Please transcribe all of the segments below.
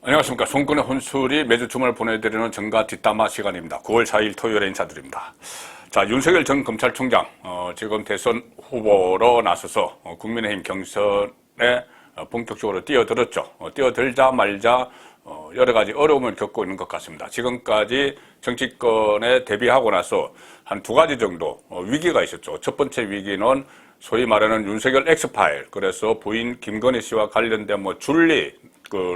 안녕하십니까. 송근의 혼술이 매주 주말 보내드리는 정가 뒷담화 시간입니다. 9월 4일 토요일에 인사드립니다. 자, 윤석열 전 검찰총장 지금 대선 후보로 나서서 국민의힘 경선에 본격적으로 뛰어들었죠. 뛰어들자 말자 여러 가지 어려움을 겪고 있는 것 같습니다. 지금까지 정치권에 데뷔하고 나서 한 두 가지 정도 위기가 있었죠. 첫 번째 위기는 소위 말하는 윤석열 엑스파일, 그래서 부인 김건희 씨와 관련된 줄리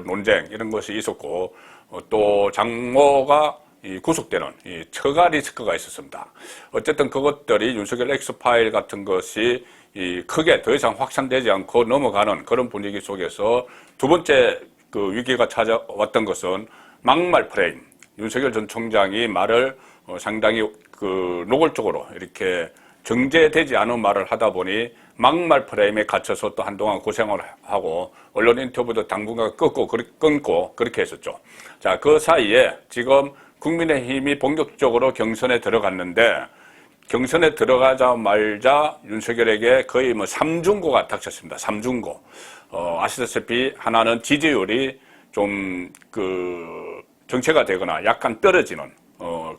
논쟁 이런 것이 있었고, 또 장모가 구속되는 처가 리스크가 있었습니다. 어쨌든 그것들이 윤석열 엑스파일 같은 것이 크게 더 이상 확산되지 않고 넘어가는 그런 분위기 속에서 두 번째 위기가 찾아왔던 것은 막말 프레임. 윤석열 전 총장이 말을 상당히 노골적으로 이렇게 정제되지 않은 말을 하다 보니 막말 프레임에 갇혀서 또 한동안 고생을 하고 언론 인터뷰도 당분간 끊고 그렇게 했었죠. 자, 그 사이에 지금 국민의힘이 본격적으로 경선에 들어갔는데, 경선에 들어가자마자 윤석열에게 거의 삼중고가 닥쳤습니다. 삼중고. 아시다시피 하나는 지지율이 좀 정체가 되거나 약간 떨어지는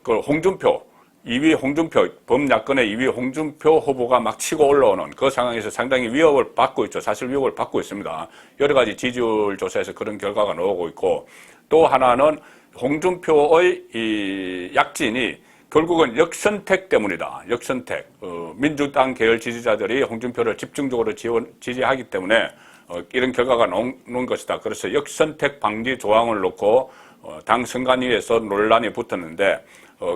홍준표 2위 홍준표, 범야권의 2위 홍준표 후보가 막 치고 올라오는 그 상황에서 상당히 위협을 받고 있죠. 사실 위협을 받고 있습니다. 여러 가지 지지율 조사에서 그런 결과가 나오고 있고, 또 하나는 홍준표의 이 약진이 결국은 역선택 때문이다. 역선택. 민주당 계열 지지자들이 홍준표를 집중적으로 지지하기 때문에 이런 결과가 나온 것이다. 그래서 역선택 방지 조항을 놓고 당 선관위에서 논란이 붙었는데,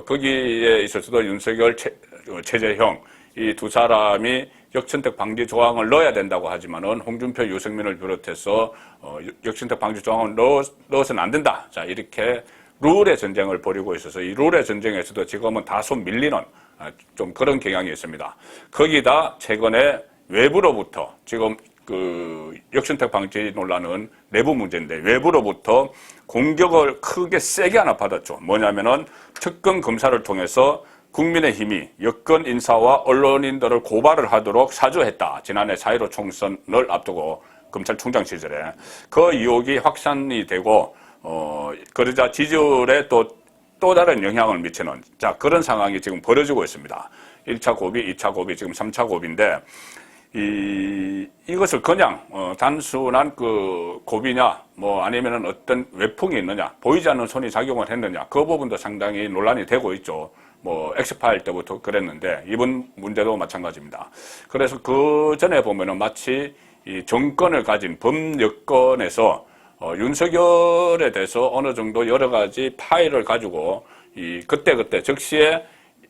거기에 있어서도 윤석열, 최재형 이 두 사람이 역선택 방지 조항을 넣어야 된다고 하지만은 홍준표, 유승민을 비롯해서 역선택 방지 조항을 넣어서는 안 된다. 자, 이렇게 룰의 전쟁을 벌이고 있어서 이 룰의 전쟁에서도 지금은 다소 밀리는 좀 그런 경향이 있습니다. 거기다 최근에 외부로부터 지금 역선택 방지 논란은 내부 문제인데, 외부로부터 공격을 크게 세게 하나 받았죠. 뭐냐면은 특검 검사를 통해서 국민의힘이 여권 인사와 언론인들을 고발을 하도록 사주했다. 지난해 4.15 총선을 앞두고 검찰총장 시절에 그 의혹이 확산이 되고 그러자 지지율에 또 다른 영향을 미치는 그런 상황이 지금 벌어지고 있습니다. 1차 고비, 2차 고비, 지금 3차 고비인데, 이것을 그냥 단순한 고비냐, 아니면은 어떤 외풍이 있느냐, 보이지 않는 손이 작용을 했느냐, 그 부분도 상당히 논란이 되고 있죠. 엑스파일 때부터 그랬는데 이번 문제도 마찬가지입니다. 그래서 그 전에 보면은 마치 이 정권을 가진 범여권에서 윤석열에 대해서 어느 정도 여러 가지 파일을 가지고 그때 적시에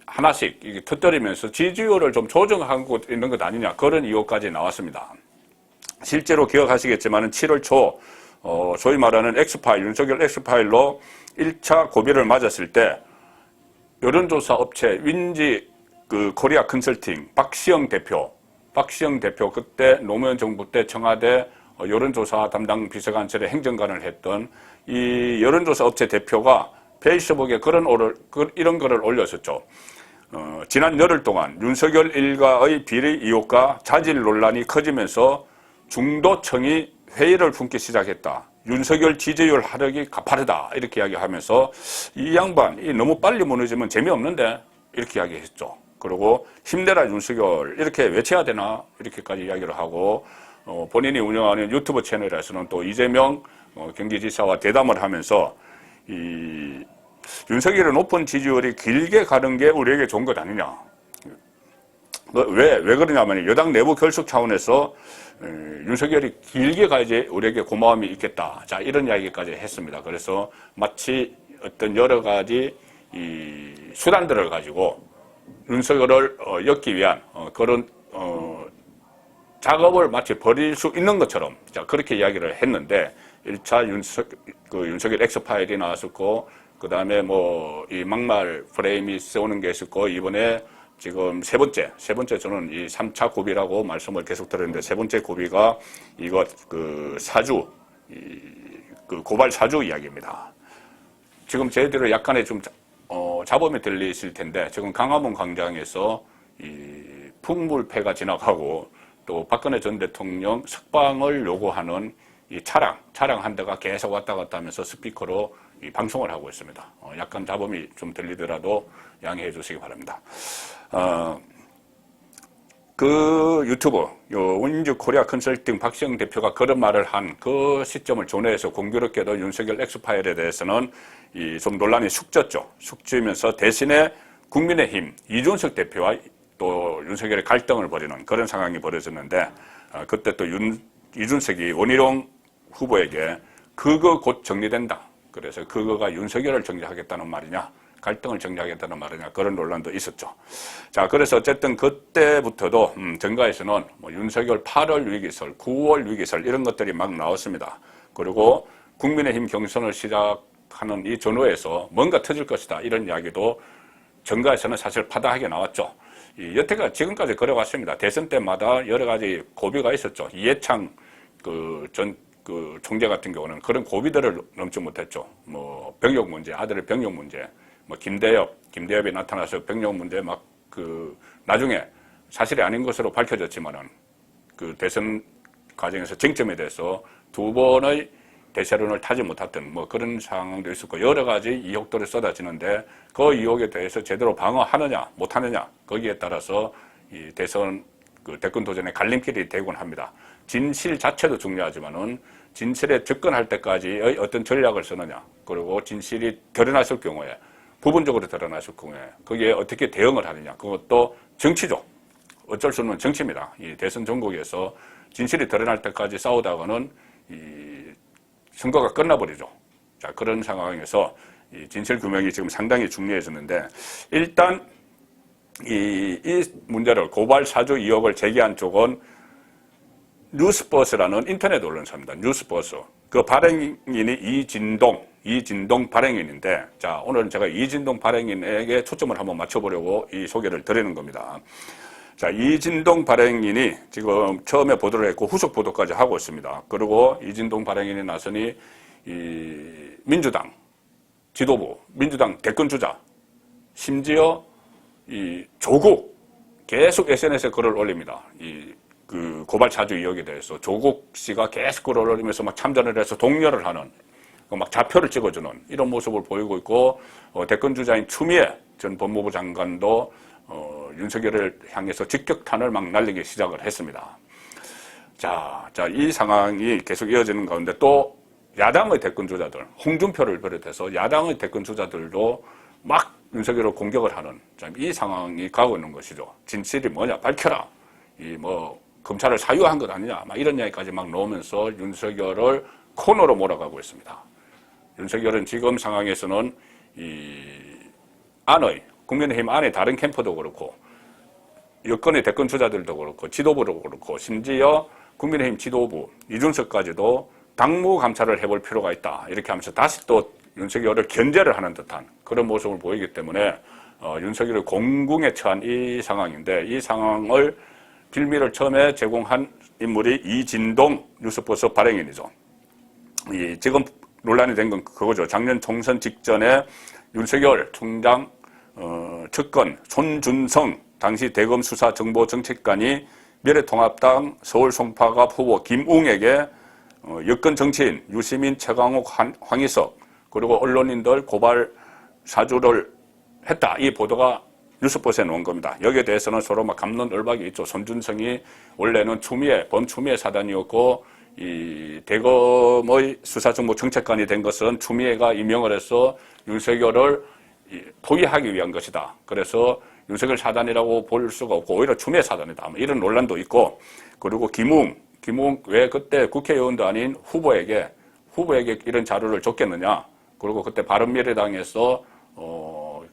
하나씩 터뜨리면서 지지율을 좀 조정하고 있는 것 아니냐, 그런 의혹까지 나왔습니다. 실제로 기억하시겠지만 7월 초 소위 말하는 엑스파일, 윤석열 엑스파일로 1차 고비를 맞았을 때 여론조사 업체 윈지 코리아 컨설팅 박시영 대표 그때 노무현 정부 때 청와대 여론조사 담당 비서관실에 행정관을 했던 이 여론조사 업체 대표가 페이스북에 이런 글을 올렸었죠. 지난 열흘 동안 윤석열 일가의 비리 의혹과 자질 논란이 커지면서 중도층이 회의를 품기 시작했다. 윤석열 지지율 하락이 가파르다. 이렇게 이야기하면서 이 양반이 너무 빨리 무너지면 재미없는데 이렇게 이야기했죠. 그리고 힘내라 윤석열 이렇게 외쳐야 되나 이렇게까지 이야기를 하고, 본인이 운영하는 유튜브 채널에서는 또 이재명 경기지사와 대담을 하면서 윤석열의 높은 지지율이 길게 가는 게 우리에게 좋은 것 아니냐. 왜 그러냐면 여당 내부 결속 차원에서 윤석열이 길게 가야지 우리에게 고마움이 있겠다. 자, 이런 이야기까지 했습니다. 그래서 마치 어떤 여러 가지 수단들을 가지고 윤석열을 엮기 위한 그런 작업을 마치 벌일 수 있는 것처럼 그렇게 이야기를 했는데, 1차 윤석열 엑스파일이 나왔었고, 그 다음에 이 막말 프레임이 세우는 게 있었고, 이번에 지금 세 번째 저는 이 3차 고비라고 말씀을 계속 드렸는데, 세 번째 고비가 사주, 고발 사주 이야기입니다. 지금 저희들은 약간의 좀, 잡음이 들리실 텐데, 지금 광화문 광장에서 풍물패가 지나가고, 또 박근혜 전 대통령 석방을 요구하는 이 차량 한 대가 계속 왔다 갔다 하면서 스피커로 이 방송을 하고 있습니다. 약간 잡음이 좀 들리더라도 양해해 주시기 바랍니다. 그 유튜브 운주 코리아 컨설팅 박시영 대표가 그런 말을 한 그 시점을 존해해서 공교롭게도 윤석열 엑스파일에 대해서는 좀 논란이 숙졌죠. 숙지면서 대신에 국민의힘 이준석 대표와 또 윤석열의 갈등을 벌이는 그런 상황이 벌어졌는데, 그때 또 이준석이 원희룡 후보에게 그거 곧 정리된다. 그래서 그거가 윤석열을 정리하겠다는 말이냐, 갈등을 정리하겠다는 말이냐, 그런 논란도 있었죠. 자, 그래서 어쨌든 그때부터도 정가에서는 뭐 윤석열 8월 위기설, 9월 위기설 이런 것들이 막 나왔습니다. 그리고 국민의힘 경선을 시작하는 이 전후에서 뭔가 터질 것이다 이런 이야기도 정가에서는 사실 파다하게 나왔죠. 여태가 지금까지 그래왔습니다. 대선 때마다 여러 가지 고비가 있었죠. 이해창 전 총재 같은 경우는 그런 고비들을 넘지 못했죠. 뭐 병역 문제, 아들의 병역 문제, 뭐 김대엽이 나타나서 병역 문제 나중에 사실이 아닌 것으로 밝혀졌지만은 그 대선 과정에서 쟁점에 대해서 두 번의 대세론을 타지 못했던 뭐 그런 상황도 있었고, 여러 가지 의혹들이 쏟아지는데 그 의혹에 대해서 제대로 방어하느냐 못하느냐, 거기에 따라서 이 대선 대권 도전의 갈림길이 되곤 합니다. 진실 자체도 중요하지만은 진실에 접근할 때까지의 어떤 전략을 쓰느냐, 그리고 진실이 드러났을 경우에, 부분적으로 드러났을 경우에 거기에 어떻게 대응을 하느냐, 그것도 정치죠. 어쩔 수 없는 정치입니다. 이 대선 전국에서 진실이 드러날 때까지 싸우다가는 이 선거가 끝나버리죠. 자, 그런 상황에서 이 진실 규명이 지금 상당히 중요해졌는데, 일단 이 문제를 고발 사주 의혹을 제기한 쪽은 뉴스버스라는 인터넷 언론사입니다. 뉴스버스. 그 발행인이 이진동 발행인인데, 자, 오늘은 제가 이진동 발행인에게 초점을 한번 맞춰보려고 이 소개를 드리는 겁니다. 자, 이진동 발행인이 지금 처음에 보도를 했고 후속 보도까지 하고 있습니다. 그리고 이진동 발행인이 나서니 이 민주당 지도부, 민주당 대권주자, 심지어 이 조국 계속 SNS에 글을 올립니다. 그 고발 사주 의혹에 대해서 조국 씨가 계속 글을 올리면서 막 참전을 해서 독려를 하는, 막 좌표를 찍어주는 이런 모습을 보이고 있고, 대권주자인 추미애 전 법무부 장관도 윤석열을 향해서 직격탄을 막 날리기 시작을 했습니다. 자, 이 상황이 계속 이어지는 가운데 또 야당의 대권주자들, 홍준표를 비롯해서 야당의 대권주자들도 막 윤석열을 공격을 하는 이 상황이 가고 있는 것이죠. 진실이 뭐냐, 밝혀라. 검찰을 사유한 것 아니냐, 막 이런 이야기까지 막 나오면서 윤석열을 코너로 몰아가고 있습니다. 윤석열은 지금 상황에서는 국민의힘 안에 다른 캠프도 그렇고, 여권의 대권 주자들도 그렇고, 지도부도 그렇고, 심지어 국민의힘 지도부, 이준석까지도 당무 감찰을 해볼 필요가 있다, 이렇게 하면서 다시 또 윤석열을 견제를 하는 듯한 그런 모습을 보이기 때문에 윤석열을 공궁에 처한 이 상황인데, 이 상황을 빌미를 처음에 제공한 인물이 이진동 뉴스버스 발행인이죠. 지금 논란이 된 건 그거죠. 작년 총선 직전에 윤석열 총장 측근 손준성 당시 대검 수사정보정책관이 미래통합당 서울 송파갑 후보 김웅에게 여권 정치인 유시민, 최강욱, 황희석 그리고 언론인들 고발 사주를 했다, 이 보도가 뉴스버스에 나온 겁니다. 여기에 대해서는 서로 막 갑론을박이 있죠. 손준성이 원래는 범추미애 사단이었고, 이 대검의 수사정보정책관이 된 것은 추미애가 임명을 해서 윤석열을 포위하기 위한 것이다. 그래서 윤석열 사단이라고 볼 수가 없고 오히려 추미애 사단이다, 이런 논란도 있고, 그리고 김웅 왜 그때 국회의원도 아닌 후보에게 이런 자료를 줬겠느냐. 그리고 그때 바른미래당에서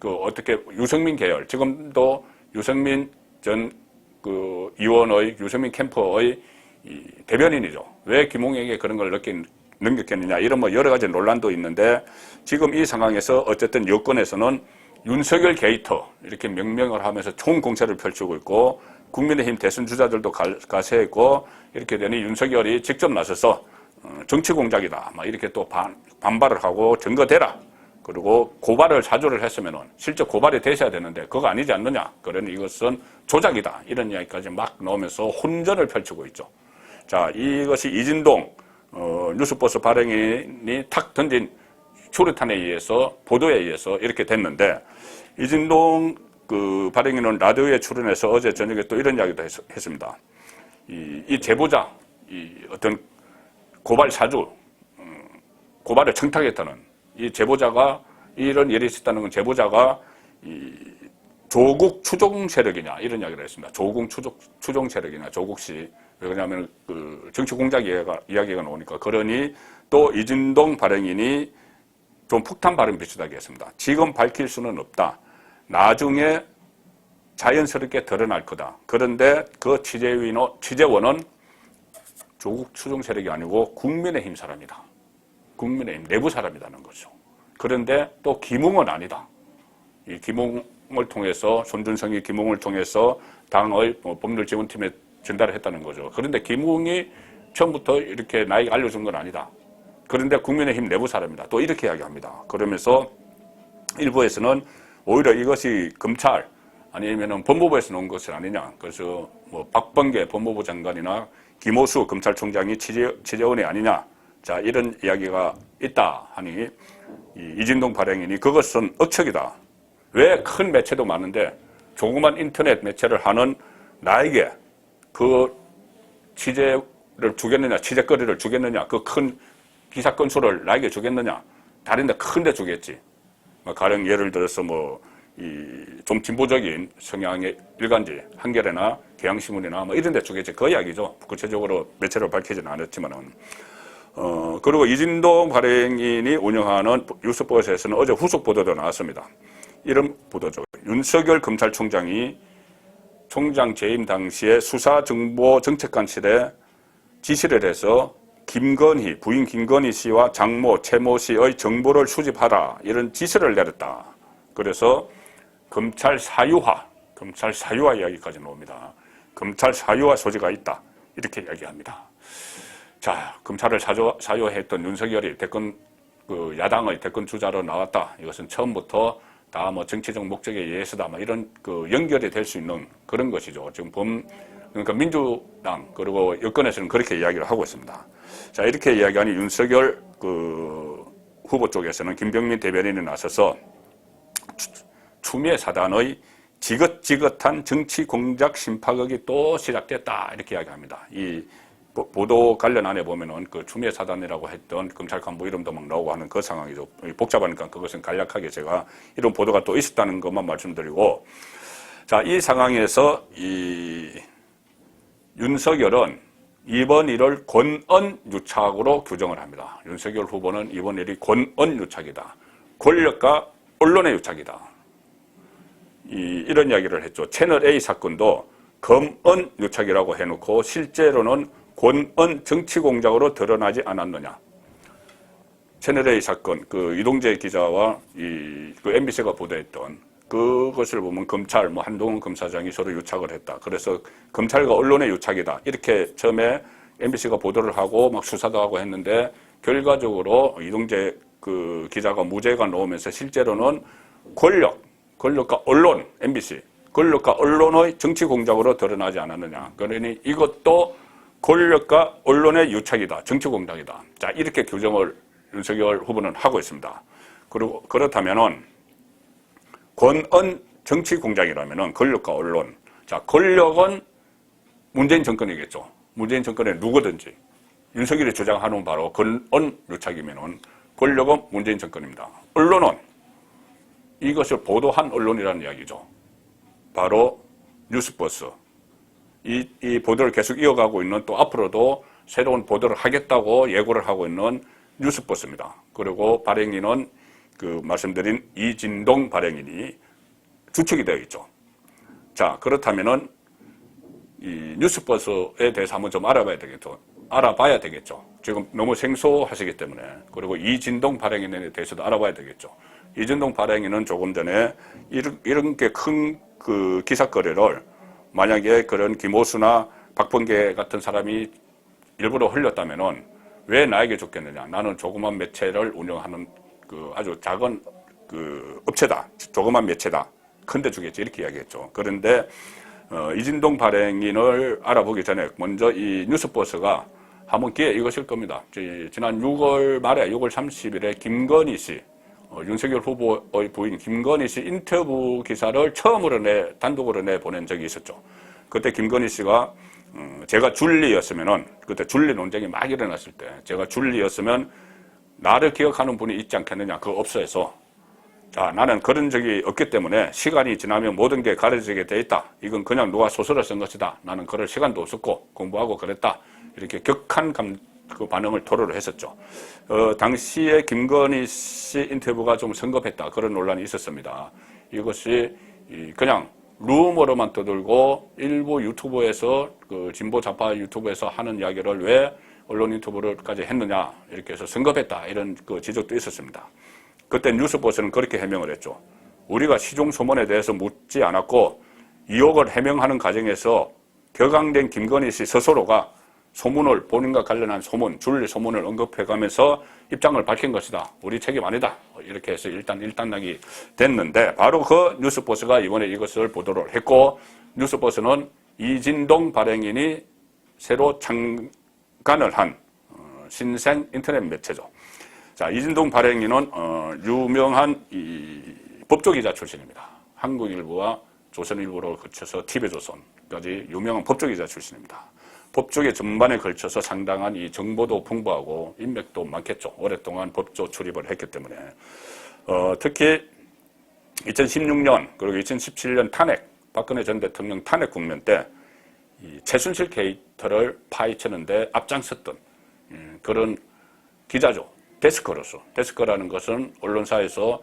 어떻게 유승민 계열, 지금도 유승민 전 의원의 유승민 캠프의 대변인이죠. 왜 김웅에게 그런 걸 넘겼겠느냐, 이런 여러 가지 논란도 있는데, 지금 이 상황에서 어쨌든 여권에서는 윤석열 게이터 이렇게 명명을 하면서 총공세를 펼치고 있고, 국민의힘 대선 주자들도 가세했고, 이렇게 되니 윤석열이 직접 나서서 정치 공작이다, 이렇게 또 반발을 하고 증거대라. 그리고 고발을 사주를 했으면은 실제 고발이 되셔야 되는데 그거 아니지 않느냐. 그러니 이것은 조작이다, 이런 이야기까지 막 나오면서 혼전을 펼치고 있죠. 자, 이것이 이진동 뉴스버스 발행인이 탁 던진 추르탄에 의해서 보도에 의해서 이렇게 됐는데 이진동 그 발행인은 라디오에 출연해서 어제 저녁에 또 이런 이야기도 했습니다. 이 제보자, 이 어떤 고발 사주, 고발을 청탁했다는 이 제보자가 이런 일이 있었다는 건 제보자가 이 조국 추종 세력이냐 이런 이야기를 했습니다. 조국 추종 세력이냐 조국씨. 왜냐하면 그 정치 공작 이야기가 나오니까 그러니 또 이진동 발행인이 좀 폭탄 발언 비슷하게 했습니다. 지금 밝힐 수는 없다. 나중에 자연스럽게 드러날 거다. 그런데 그 취재원은 조국 추종 세력이 아니고 국민의힘 사람이다. 국민의힘 내부 사람이라는 거죠. 그런데 또 김웅은 아니다. 이 김웅을 통해서 손준성이 김웅을 통해서 당의 법률지원팀에 전달을 했다는 거죠. 그런데 김웅이 처음부터 이렇게 나에게 알려준 건 아니다. 그런데 국민의힘 내부 사람이다. 또 이렇게 이야기합니다. 그러면서 일부에서는 오히려 이것이 검찰 아니면 법무부에서 나온 것이 아니냐. 그래서 뭐 박범계 법무부 장관이나 김호수 검찰총장이 취재원이 아니냐. 자, 이런 이야기가 있다 하니 이진동 발행인이 그것은 억측이다. 왜 큰 매체도 많은데 조그만 인터넷 매체를 하는 나에게 그 취재를 주겠느냐, 취재거리를 주겠느냐, 그 큰 기사 건수를 나에게 주겠느냐, 다른 데 큰 데 주겠지. 가령 예를 들어서 좀 진보적인 성향의 일간지, 한겨레나 경향신문이나 이런 데 주겠지. 그 이야기죠. 구체적으로 매체로 밝히지는 않았지만은. 그리고 이진동 발행인이 운영하는 뉴스버스에서는 어제 후속 보도도 나왔습니다. 이런 보도죠. 윤석열 검찰총장이 총장 재임 당시에 수사정보정책관실에 지시를 해서 김건희, 부인 김건희 씨와 장모, 최모 씨의 정보를 수집하라 이런 지시를 내렸다. 그래서 검찰 사유화 이야기까지 나옵니다. 검찰 사유화 소지가 있다. 이렇게 이야기합니다. 자, 검찰을 사유화했던 윤석열이 야당의 대권 주자로 나왔다. 이것은 처음부터 다 정치적 목적에 의해서다. 이런 연결이 될 수 있는 그런 것이죠. 지금 그러니까 민주당 그리고 여권에서는 그렇게 이야기를 하고 있습니다. 자, 이렇게 이야기하니 윤석열 후보 쪽에서는 김병민 대변인이 나서서 추미애 사단의 지긋지긋한 정치 공작 심파극이 또 시작됐다. 이렇게 이야기합니다. 이 보도 관련 안에 보면은 추미애 사단이라고 했던 검찰 간부 이름도 막 나오고 하는 그 상황이죠. 복잡하니까 그것은 간략하게 제가 이런 보도가 또 있었다는 것만 말씀드리고, 자, 이 상황에서 윤석열은 이번 일을 권언유착으로 규정을 합니다. 윤석열 후보는 이번 일이 권언유착이다. 권력과 언론의 유착이다. 이런 이야기를 했죠. 채널A 사건도 검언유착이라고 해놓고 실제로는 권언 정치공작으로 드러나지 않았느냐. 채널A 사건, 이동재 기자와 MBC가 보도했던 그것을 보면 검찰, 한동훈 검사장이 서로 유착을 했다. 그래서 검찰과 언론의 유착이다. 이렇게 처음에 MBC가 보도를 하고 수사도 하고 했는데 결과적으로 이동재 기자가 무죄가 나오면서 실제로는 권력과 언론, MBC, 권력과 언론의 정치 공작으로 드러나지 않았느냐. 그러니 이것도 권력과 언론의 유착이다. 정치 공작이다. 자, 이렇게 규정을 윤석열 후보는 하고 있습니다. 그리고 그렇다면은 권언 정치 공작이라면은 권력과 언론. 자, 권력은 문재인 정권이겠죠. 문재인 정권의 누구든지 윤석열이 주장하는 바로 권언 유착이면은 권력은 문재인 정권입니다. 언론은 이것을 보도한 언론이라는 이야기죠. 바로 뉴스버스. 이 보도를 계속 이어가고 있는 또 앞으로도 새로운 보도를 하겠다고 예고를 하고 있는 뉴스버스입니다. 그리고 발행인은 말씀드린 이진동 발행인이 주축이 되어 있죠. 자, 그렇다면은 이 뉴스버스에 대해서 한번 좀 알아봐야 되겠죠. 지금 너무 생소하시기 때문에. 그리고 이진동 발행인에 대해서도 알아봐야 되겠죠. 이진동 발행인은 조금 전에 이런 게 큰 기사거리를 만약에 그런 김호수나 박범계 같은 사람이 일부러 흘렸다면은 왜 나에게 줬겠느냐. 나는 조그만 매체를 운영하는 아주 작은 업체다. 조그만 매체다. 큰데 주겠지. 이렇게 이야기했죠. 그런데 이진동 발행인을 알아보기 전에 먼저 이 뉴스버스가 한번 기회 이것일 겁니다. 지난 6월 말에 6월 30일에 김건희 씨, 윤석열 후보의 부인 김건희 씨 인터뷰 기사를 처음으로 단독으로 보낸 적이 있었죠. 그때 김건희 씨가 제가 줄리였으면은, 그때 줄리 논쟁이 막 일어났을 때 제가 줄리였으면 나를 기억하는 분이 있지 않겠느냐, 그거 없어 해서, 자, 나는 그런 적이 없기 때문에 시간이 지나면 모든 게 가려지게 돼 있다. 이건 그냥 누가 소설을 쓴 것이다. 나는 그럴 시간도 없었고 공부하고 그랬다. 이렇게 격한 그 반응을 토로를 했었죠. 당시에 김건희 씨 인터뷰가 좀 성급했다. 그런 논란이 있었습니다. 이것이 그냥 루머로만 떠들고 일부 유튜브에서, 그 진보 좌파 유튜브에서 하는 이야기를 왜 언론 인터뷰를까지 했느냐, 이렇게 해서 성급했다, 이런 그 지적도 있었습니다. 그때 뉴스버스는 그렇게 해명을 했죠. 우리가 시종소문에 대해서 묻지 않았고 2억을 해명하는 과정에서 격앙된 김건희 씨 스스로가 소문을, 본인과 관련한 소문, 줄리 소문을 언급해가면서 입장을 밝힌 것이다. 우리 책임 아니다. 이렇게 해서 일단락이 됐는데, 바로 그 뉴스버스가 이번에 이것을 보도를 했고, 뉴스버스는 이진동 발행인이 새로 창간을 한 신생 인터넷 매체죠. 자, 이진동 발행인은 유명한 법조기자 출신입니다. 한국일보와 조선일보를 거쳐서 TV조선까지 유명한 법조기자 출신입니다. 법조계 전반에 걸쳐서 상당한 이 정보도 풍부하고 인맥도 많겠죠. 오랫동안 법조 출입을 했기 때문에. 특히 2016년 그리고 2017년 박근혜 전 대통령 탄핵 국면 때 이 최순실 게이트를 파헤치는데 앞장섰던 그런 기자죠. 데스크로서. 데스크라는 것은 언론사에서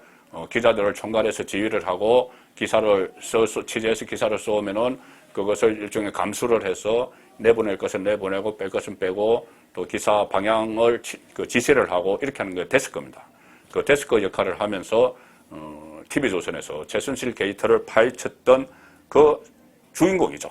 기자들을 총괄해서 지휘를 하고 기사를 취재해서 기사를 쏘면은 그것을 일종의 감수를 해서 내보낼 것은 내보내고 뺄 것은 빼고 또 기사 방향을 지시를 하고 이렇게 하는 게 데스크입니다. 그 데스크 역할을 하면서 TV조선에서 최순실 게이트를 파헤쳤던 그 주인공이죠.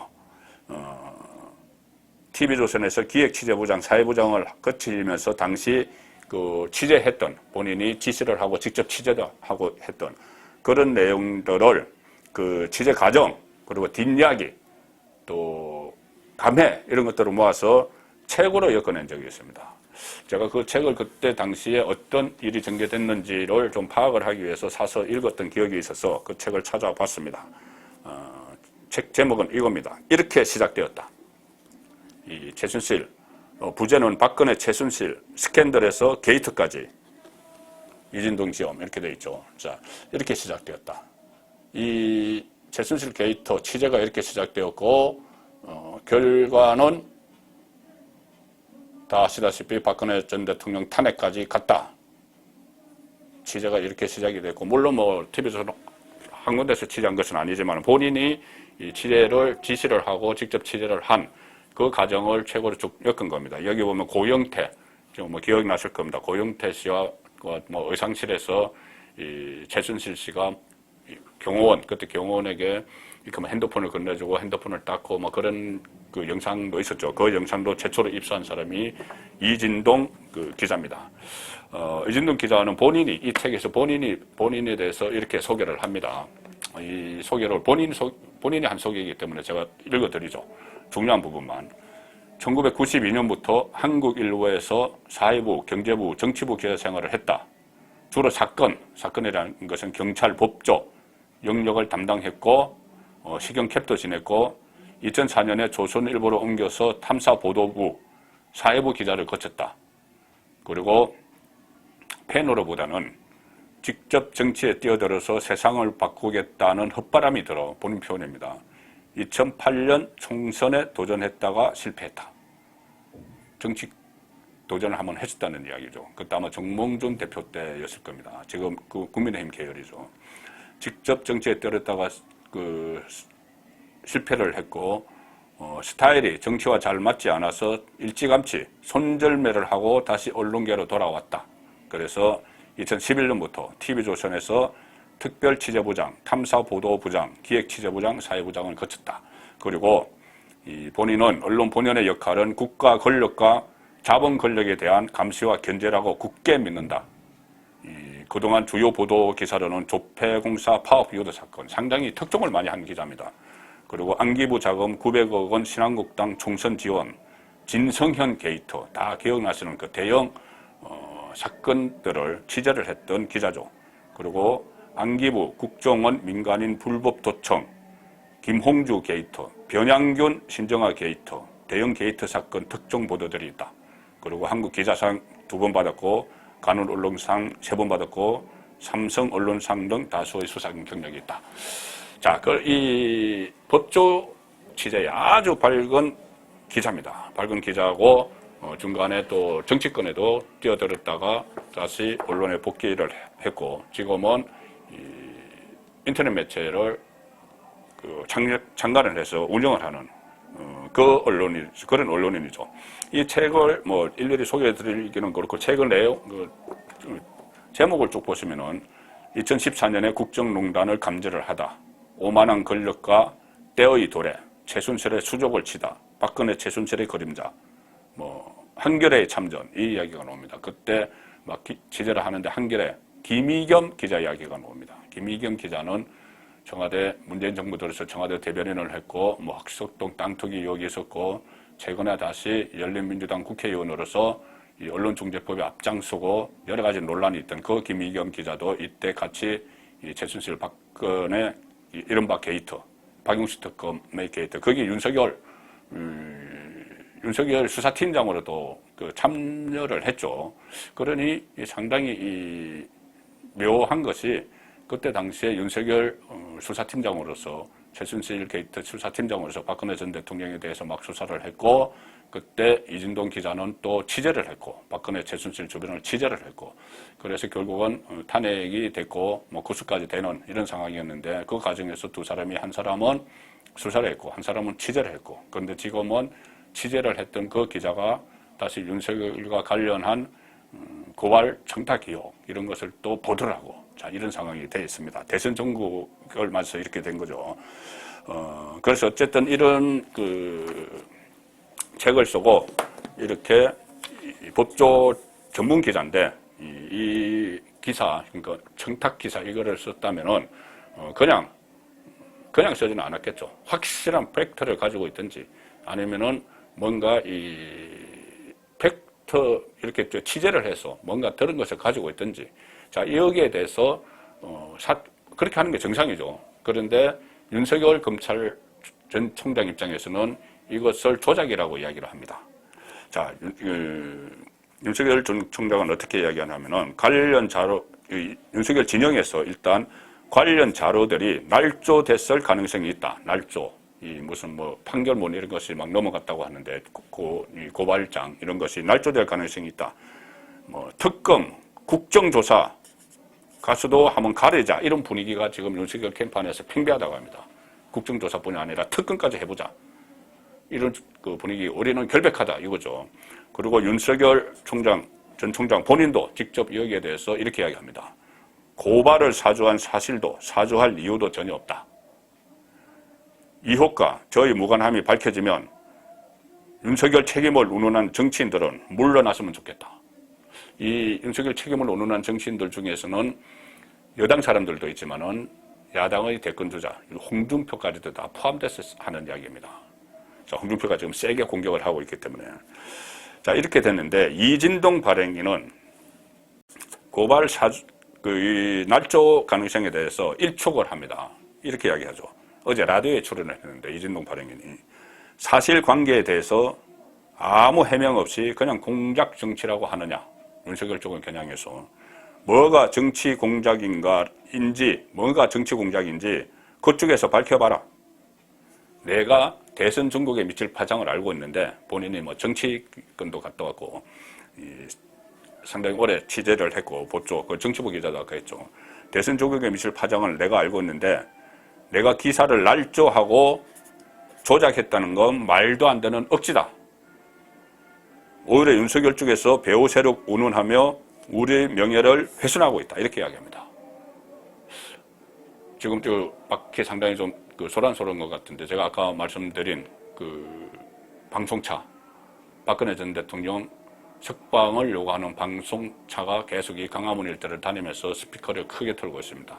TV조선에서 기획취재부장, 사회부장을 거치면서 당시 그 취재했던, 본인이 지시를 하고 직접 취재도 하고 했던 그런 내용들을 그 취재 과정, 그리고 뒷이야기, 또 감회, 이런 것들을 모아서 책으로 엮어낸 적이 있습니다. 제가 그 책을 그때 당시에 어떤 일이 전개됐는지를 좀 파악을 하기 위해서 사서 읽었던 기억이 있어서 그 책을 찾아봤습니다. 책 제목은 이겁니다. 이렇게 시작되었다. 이 최순실, 부제는 박근혜 최순실 스캔들에서 게이트까지 이진동 지엄 이렇게 되어 있죠. 자, 이렇게 시작되었다. 이 최순실 게이트 취재가 이렇게 시작되었고, 결과는 다 아시다시피 박근혜 전 대통령 탄핵까지 갔다. 취재가 이렇게 시작이 됐고, 물론 뭐 TV에서 한 군데서 취재한 것은 아니지만 본인이 이 취재를 지시를 하고 직접 취재를 한 그 과정을 책으로 쭉 엮은 겁니다. 여기 보면 고영태, 뭐 기억나실 겁니다. 고영태 씨와 뭐 의상실에서 이 최순실 씨가 경호원, 그때 경호원에게 이렇게 핸드폰을 건네주고 핸드폰을 닦고 뭐 그런 그 영상도 있었죠. 그 영상도 최초로 입수한 사람이 이진동 그 기자입니다. 이진동 기자는 본인이 이 책에서 본인에 대해서 이렇게 소개를 합니다. 이 소개를 본인이 한 소개이기 때문에 제가 읽어드리죠. 중요한 부분만. 1992년부터 한국일보에서 사회부, 경제부, 정치부 기자 생활을 했다. 주로 사건이라는 것은 경찰, 법조 영역을 담당했고, 시경캡도 지냈고, 2004년에 조선일보로 옮겨서 탐사보도부, 사회부 기자를 거쳤다. 그리고 팬으로보다는 직접 정치에 뛰어들어서 세상을 바꾸겠다는 헛바람이 들어 본인 표현입니다. 2008년 총선에 도전했다가 실패했다. 정치 도전을 한번 했었다는 이야기죠. 그때 아마 정몽준 대표 때였을 겁니다. 지금 그 국민의힘 계열이죠. 직접 정치에 뛰어들었다가 그 실패를 했고, 스타일이 정치와 잘 맞지 않아서 일찌감치 손절매를 하고 다시 언론계로 돌아왔다. 그래서 2011년부터 TV조선에서 특별취재부장, 탐사보도부장, 기획취재부장, 사회부장을 거쳤다. 그리고 이 본인은 언론 본연의 역할은 국가 권력과 자본 권력에 대한 감시와 견제라고 굳게 믿는다. 그동안 주요 보도 기사로는 조폐공사 파업 유도 사건, 상당히 특종을 많이 한 기자입니다. 그리고 안기부 자금 900억 원 신한국당 총선 지원, 진성현 게이트, 다 기억나시는 그 대형 사건들을 취재를 했던 기자죠. 그리고 안기부 국정원 민간인 불법 도청, 김홍주 게이트, 변양균 신정아 게이트, 대형 게이트 사건 특정 보도들이 있다. 그리고 한국 기자상 2번 받았고 간훈 언론상 3번 받았고 삼성 언론상 등 다수의 수사 경력이 있다. 자, 이 법조 취재에 아주 밝은 기자입니다. 밝은 기자고 중간에 또 정치권에도 뛰어들었다가 다시 언론에 복귀를 했고 지금은 인터넷 매체를 창간을 해서 운영을 하는 그런 언론인이죠. 이 책을 뭐 일일이 소개해드리기는 그렇고 책을 내용 제목을 쭉 보시면은 2014년에 국정농단을 감지를 하다. 오만한 권력과 때의 도래, 최순실의 수족을 치다, 박근혜 최순실의 그림자, 뭐 한겨레의 참전 이 이야기가 나옵니다. 그때 막 취재를 하는데 한겨레 김의겸 기자 이야기가 나옵니다. 김의겸 기자는 청와대 문재인 정부 들어서 청와대 대변인을 했고 뭐 학석동 땅 투기 의혹이 있었고 최근에 다시 열린민주당 국회의원으로서 이 언론중재법에 앞장서고 여러 가지 논란이 있던 그 김의겸 기자도 이때 같이 이 최순실 박근혜 이른바 게이트, 박용수 특검의 게이트, 거기 윤석열 수사팀장으로도 참여를 했죠. 그러니 상당히 묘한 것이 그때 당시에 윤석열 수사팀장으로서 최순실 게이트 수사팀장으로서 박근혜 전 대통령에 대해서 막 수사를 했고 그때 이진동 기자는 또 취재를 했고 박근혜 최순실 주변을 취재를 했고 그래서 결국은 탄핵이 됐고 뭐 구수까지 되는 이런 상황이었는데 그 과정에서 두 사람이 한 사람은 수사를 했고 한 사람은 취재를 했고 그런데 지금은 취재를 했던 그 기자가 다시 윤석열과 관련한 고발 청탁 의혹 이런 것을 또 보도하고 자 이런 상황이 되어 있습니다. 대선 전국을 맞아서 이렇게 된 거죠. 그래서 어쨌든 이런 책을 쓰고 이렇게 법조 전문 기자인데 이 기사 그러니까 청탁 기사 이거를 썼다면은 그냥 쓰지는 않았겠죠. 확실한 팩트를 가지고 있든지 아니면은 뭔가 이 팩트 이렇게 취재를 해서 뭔가 들은 것을 가지고 있든지 자 여기에 대해서 그렇게 하는 게 정상이죠. 그런데 윤석열 검찰 전 총장 입장에서는 이것을 조작이라고 이야기를 합니다. 자, 윤석열 전 총장은 어떻게 이야기하냐면은 관련 자료, 윤석열 진영에서 일단 관련 자료들이 날조됐을 가능성이 있다. 날조. 무슨 뭐 판결문 이런 것이 막 넘어갔다고 하는데 고발장 이런 것이 날조될 가능성이 있다. 뭐 특검, 국정조사 가서도 한번 가르자 이런 분위기가 지금 윤석열 캠프 안에서 팽배하다고 합니다. 국정조사뿐이 아니라 특검까지 해보자. 이런 분위기, 우리는 결백하다 이거죠. 그리고 윤석열 전 총장 본인도 직접 여기에 대해서 이렇게 이야기합니다. 고발을 사주한 사실도 사주할 이유도 전혀 없다. 이혹과 저의 무관함이 밝혀지면 윤석열 책임을 운운한 정치인들은 물러났으면 좋겠다. 이 윤석열 책임을 운운한 정치인들 중에서는 여당 사람들도 있지만은 야당의 대권주자 홍준표까지도 다 포함돼서 하는 이야기입니다. 자, 홍준표가 지금 세게 공격을 하고 있기 때문에 자 이렇게 됐는데 이진동 발행인은 고발 이 날조 가능성에 대해서 일촉을 합니다. 이렇게 이야기하죠. 어제 라디오에 출연을 했는데 이진동 발행인이 사실관계에 대해서 아무 해명 없이 그냥 공작 정치라고 하느냐 윤석열 쪽을 겨냥해서 뭐가 정치 공작인가인지 뭐가 정치 공작인지 그쪽에서 밝혀봐라. 내가 대선 전국에 미칠 파장을 알고 있는데 본인이 뭐 정치권도 갔다 왔고 상당히 오래 취재를 했고 보쪽 그 정치부 기자도 아까 했죠. 대선 전국에 미칠 파장을 내가 알고 있는데 내가 기사를 날조하고 조작했다는 건 말도 안 되는 억지다. 오히려 윤석열 쪽에서 배후 세력 운운하며 우리의 명예를 훼손하고 있다. 이렇게 이야기합니다. 지금 밖에 상당히 좀 소란스러운 것 같은데 제가 아까 말씀드린 방송차 박근혜 전 대통령 석방을 요구하는 방송차가 계속 이 광화문 일대를 다니면서 스피커를 크게 틀고 있습니다.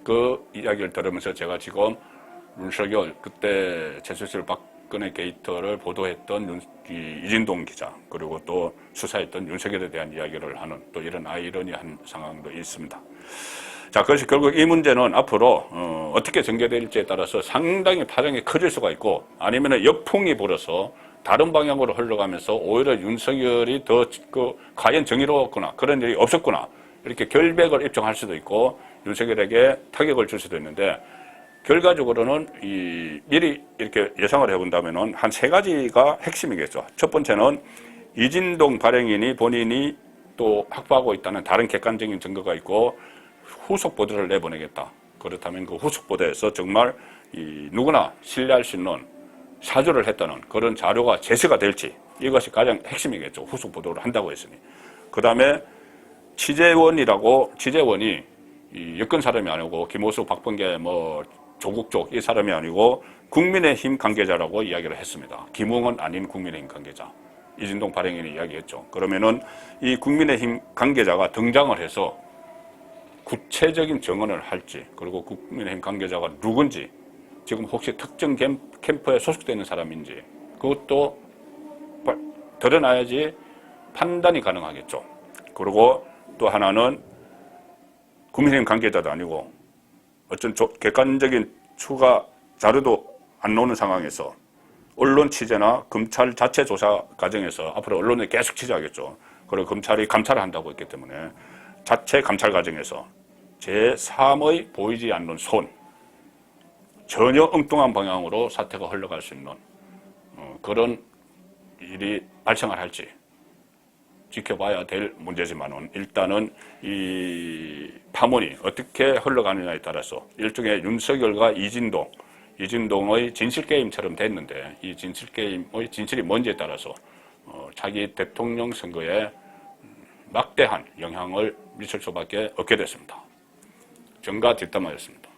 그 이야기를 들으면서 제가 지금 윤석열 그때 최순실 사건의 게이트를 보도했던 이진동 기자, 그리고 또 수사했던 윤석열에 대한 이야기를 하는 또 이런 아이러니한 상황도 있습니다. 자, 그래서 결국 이 문제는 앞으로 어떻게 전개될지에 따라서 상당히 파장이 커질 수가 있고, 아니면 역풍이 불어서 다른 방향으로 흘러가면서 오히려 윤석열이 더 과연 정의로웠구나, 그런 일이 없었구나, 이렇게 결백을 입증할 수도 있고 윤석열에게 타격을 줄 수도 있는데, 결과적으로는 미리 이렇게 예상을 해본다면은 한 세 가지가 핵심이겠죠. 첫 번째는 이진동 발행인이 본인이 또 확보하고 있다는 다른 객관적인 증거가 있고 후속 보도를 내보내겠다. 그렇다면 그 후속 보도에서 정말 누구나 신뢰할 수 있는 사주를 했다는 그런 자료가 제시가 될지, 이것이 가장 핵심이겠죠. 후속 보도를 한다고 했으니. 그 다음에 취재원이 여권 사람이 아니고 김호수, 박범계, 조국 쪽 이 사람이 아니고 국민의힘 관계자라고 이야기를 했습니다. 김웅은 아닌 국민의힘 관계자. 이진동 발행인이 이야기했죠. 그러면은 이 국민의힘 관계자가 등장을 해서 구체적인 증언을 할지, 그리고 국민의힘 관계자가 누군지, 지금 혹시 특정 캠프에 소속되어 있는 사람인지, 그것도 드러나야지 판단이 가능하겠죠. 그리고 또 하나는 국민의힘 관계자도 아니고 어떤 객관적인 추가 자료도 안 나오는 상황에서 언론 취재나 검찰 자체 조사 과정에서 앞으로 언론에 계속 취재하겠죠. 그리고 검찰이 감찰을 한다고 했기 때문에 자체 감찰 과정에서 제3의 보이지 않는 손, 전혀 엉뚱한 방향으로 사태가 흘러갈 수 있는 그런 일이 발생을 할지 지켜봐야 될 문제지만은, 일단은 이 파문이 어떻게 흘러가느냐에 따라서 일종의 윤석열과 이진동의 진실게임처럼 됐는데, 이 진실게임의 진실이 뭔지에 따라서 자기 대통령 선거에 막대한 영향을 미칠 수밖에 없게 됐습니다. 정가 뒷담화였습니다.